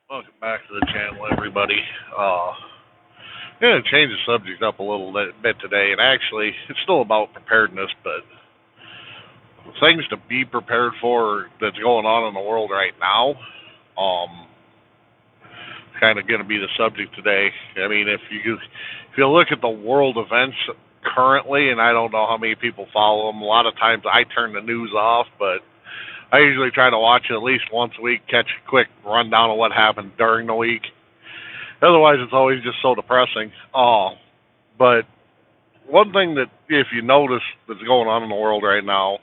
Welcome back to the channel, everybody. Gonna change the subject up a little bit today, and actually, it's still about preparedness, but things to be prepared for that's going on in the world right now. Kind of gonna be the subject today. I mean, if you look at the world events currently, and I don't know how many people follow them. A lot of times, I turn the news off, but I usually try to watch it at least once a week, catch a quick rundown of what happened during the week. Otherwise, it's always just so depressing. But one thing that, if you notice, that's going on in the world right now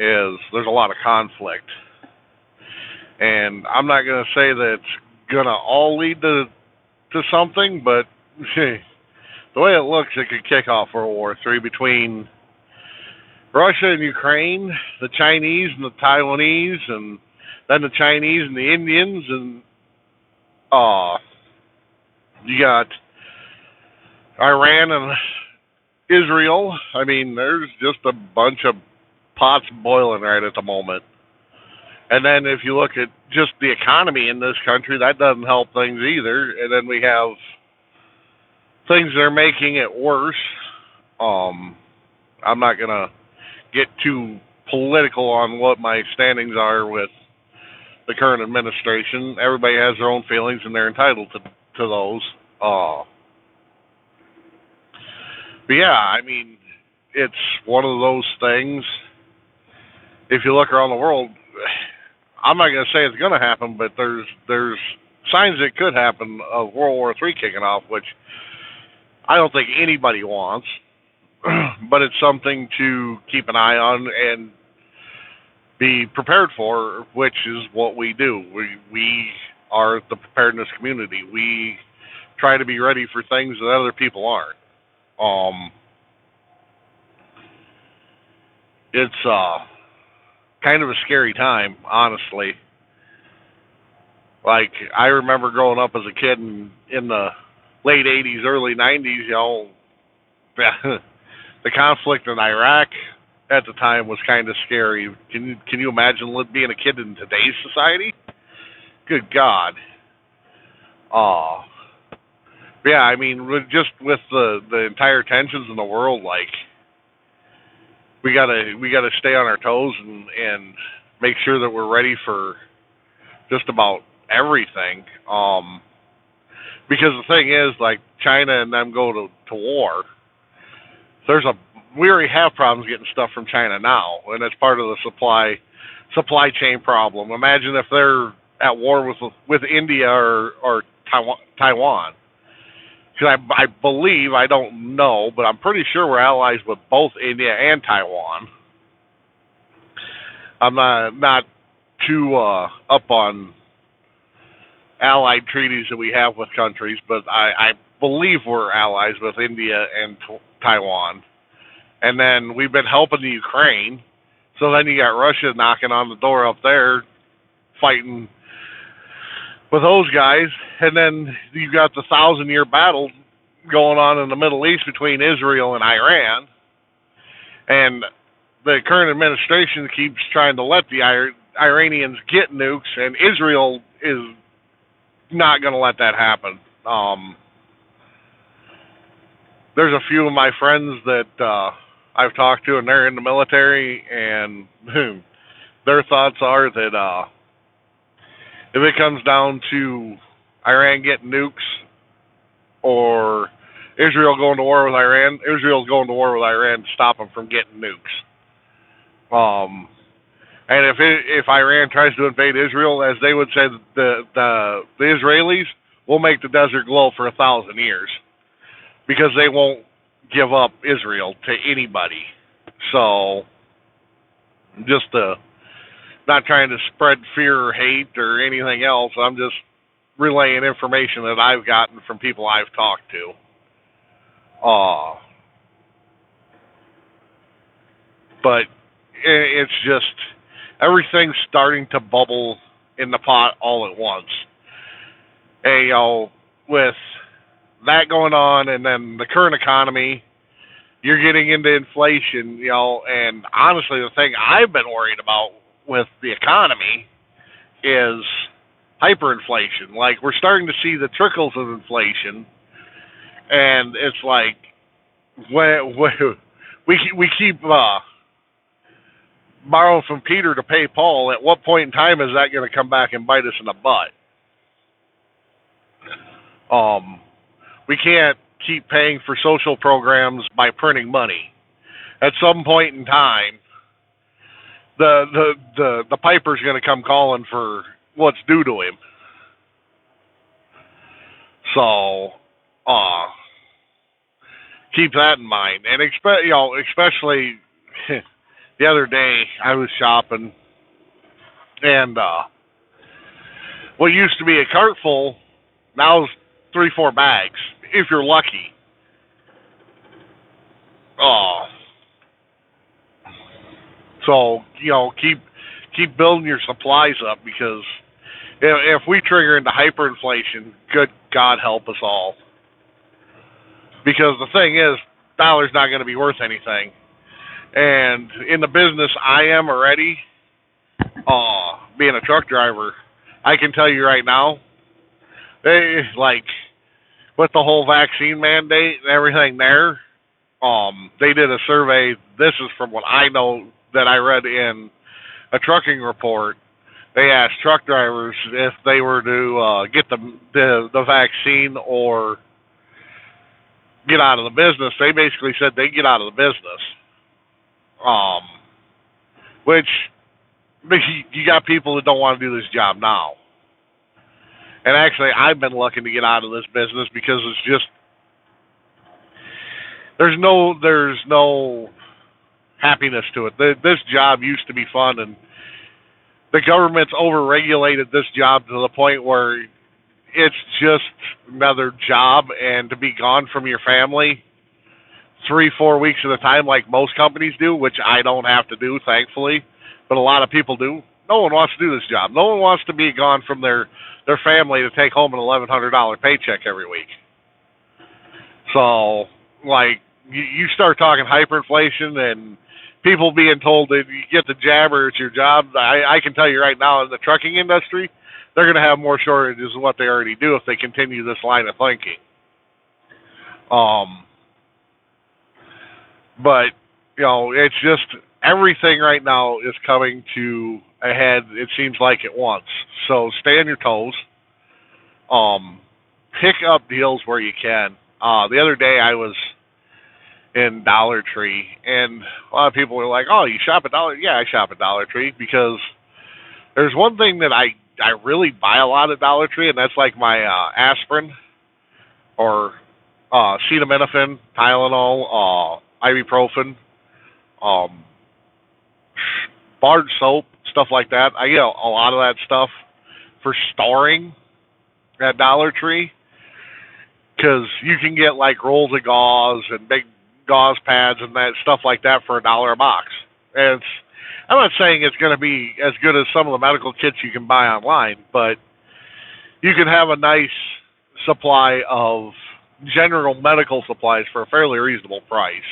is there's a lot of conflict. And I'm not going to say that it's going to all lead to something, but the way it looks, it could kick off World War III between Russia and Ukraine, the Chinese and the Taiwanese, and then the Chinese and the Indians, and you got Iran and Israel. I mean, there's just a bunch of pots boiling right at the moment. And then if you look at just the economy in this country, that doesn't help things either. And then we have things that are making it worse. I'm not going to get too political on what my standings are with the current administration. Everybody has their own feelings, and they're entitled to those. But yeah, I mean, it's one of those things. If you look around the world, I'm not going to say it's going to happen, but there's signs it could happen of World War III kicking off, which I don't think anybody wants. But it's something to keep an eye on and be prepared for, which is what we do. We are the preparedness community. We try to be ready for things that other people aren't. It's kind of a scary time, honestly. Like, I remember growing up as a kid in the late 80s, early 90s, the conflict in Iraq at the time was kind of scary. Can you imagine being a kid in today's society? Good God. Yeah, I mean, just with the entire tensions in the world, like, we gotta stay on our toes and make sure that we're ready for just about everything. Because the thing is, like, China and them go to war. We already have problems getting stuff from China now, and it's part of the supply chain problem. Imagine if they're at war with India or Taiwan. Because I believe, I don't know, but I'm pretty sure we're allies with both India and Taiwan. I'm not too up on allied treaties that we have with countries, but I believe we're allies with India and Taiwan. And then we've been helping the Ukraine. So then you got Russia knocking on the door up there, fighting with those guys. And then you got the 1,000-year battle going on in the Middle East between Israel and Iran. And the current administration keeps trying to let the Iranians get nukes, and Israel is not going to let that happen. There's a few of my friends that I've talked to, and they're in the military, and their thoughts are that if it comes down to Iran getting nukes or Israel going to war with Iran, Israel's going to war with Iran to stop them from getting nukes. And if Iran tries to invade Israel, as they would say, the Israelis will make the desert glow for 1,000 years, because they won't give up Israel to anybody. So, just not trying to spread fear or hate or anything else. I'm just relaying information that I've gotten from people I've talked to. But it's just, everything's starting to bubble in the pot all at once. And, with that going on, and then the current economy, you're getting into inflation, and honestly, the thing I've been worried about with the economy is hyperinflation. Like, we're starting to see the trickles of inflation, and it's like we keep borrowing from Peter to pay Paul. At what point in time is that going to come back and bite us in the butt? We can't keep paying for social programs by printing money. At some point in time, the piper's going to come calling for what's due to him. So, keep that in mind, and especially the other day I was shopping, and what used to be a cart full now is 3-4 bags if you're lucky. So keep building your supplies up, because if we trigger into hyperinflation, good God help us all. Because the thing is, dollar's not going to be worth anything. And in the business I am already, being a truck driver, I can tell you right now, like with the whole vaccine mandate and everything there, they did a survey. This is from what I know that I read in a trucking report. They asked truck drivers if they were to get the vaccine or get out of the business. They basically said they'd get out of the business. Which, you got people that don't want to do this job now. And actually, I've been looking to get out of this business because it's just, there's no happiness to it. This job used to be fun, and the government's overregulated this job to the point where it's just another job, and to be gone from your family 3-4 weeks at a time like most companies do, which I don't have to do, thankfully, but a lot of people do. No one wants to do this job. No one wants to be gone from their family to take home an $1,100 paycheck every week. So, like, you start talking hyperinflation and people being told that you get the jab or it's your job, I can tell you right now, in the trucking industry, they're going to have more shortages than what they already do if they continue this line of thinking. But, it's just, everything right now is coming to a head, it seems like, at once. So stay on your toes. Pick up deals where you can. The other day I was in Dollar Tree, and a lot of people were like, "Oh, you shop at Dollar?" Yeah, I shop at Dollar Tree, because there's one thing that I really buy a lot at Dollar Tree, and that's like my aspirin or acetaminophen, Tylenol, ibuprofen, bar soap, stuff like that. I get a lot of that stuff for storing at Dollar Tree, because you can get like rolls of gauze and big gauze pads and that stuff like that for $1 a box. And I'm not saying it's going to be as good as some of the medical kits you can buy online, but you can have a nice supply of general medical supplies for a fairly reasonable price.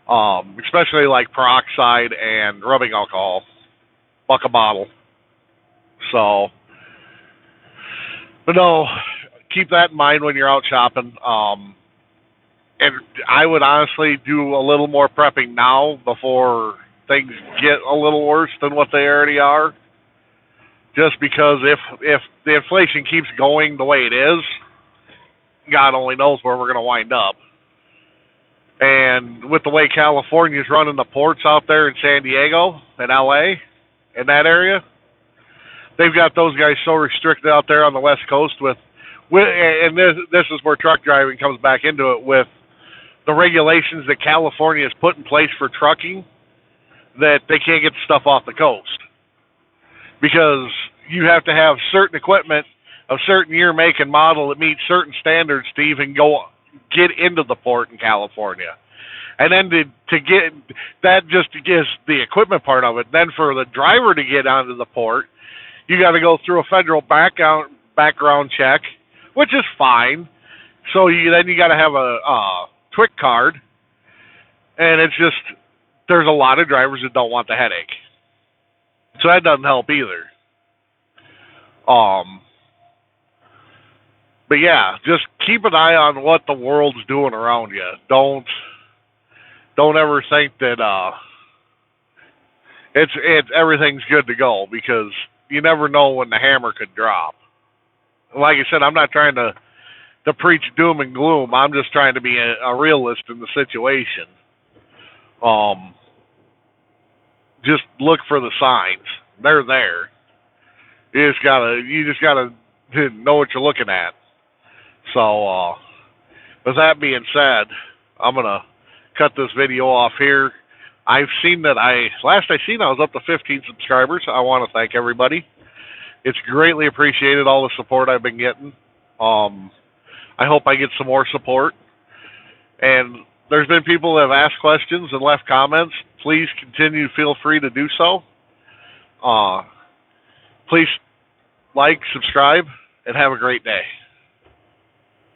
Especially like peroxide and rubbing alcohol, buck a bottle. So, but no, keep that in mind when you're out shopping. And I would honestly do a little more prepping now before things get a little worse than what they already are. Just because if the inflation keeps going the way it is, God only knows where we're going to wind up. And with the way California's running the ports out there in San Diego and LA, in that area, they've got those guys so restricted out there on the West Coast with and this is where truck driving comes back into it, with the regulations that California has put in place for trucking, that they can't get the stuff off the coast. Because you have to have certain equipment of certain year, make, and model that meets certain standards to even get into the port in California. And then to get that, just gives the equipment part of it. Then for the driver to get onto the port, you got to go through a federal background check, which is fine. So then you got to have a TWIC card, and it's just, there's a lot of drivers that don't want the headache. So that doesn't help either. Um, but yeah, just keep an eye on what the world's doing around you. Don't ever think that it's everything's good to go, because you never know when the hammer could drop. Like I said, I'm not trying to preach doom and gloom. I'm just trying to be a realist in the situation. Just look for the signs. They're there. You just gotta know what you're looking at. So with that being said, I'm gonna cut this video off here. I've seen that last I seen I was up to 15 subscribers. I want to thank everybody. It's greatly appreciated, all the support I've been getting. I hope I get some more support. And there's been people that have asked questions and left comments. Please continue, feel free to do so. Please like, subscribe, and have a great day.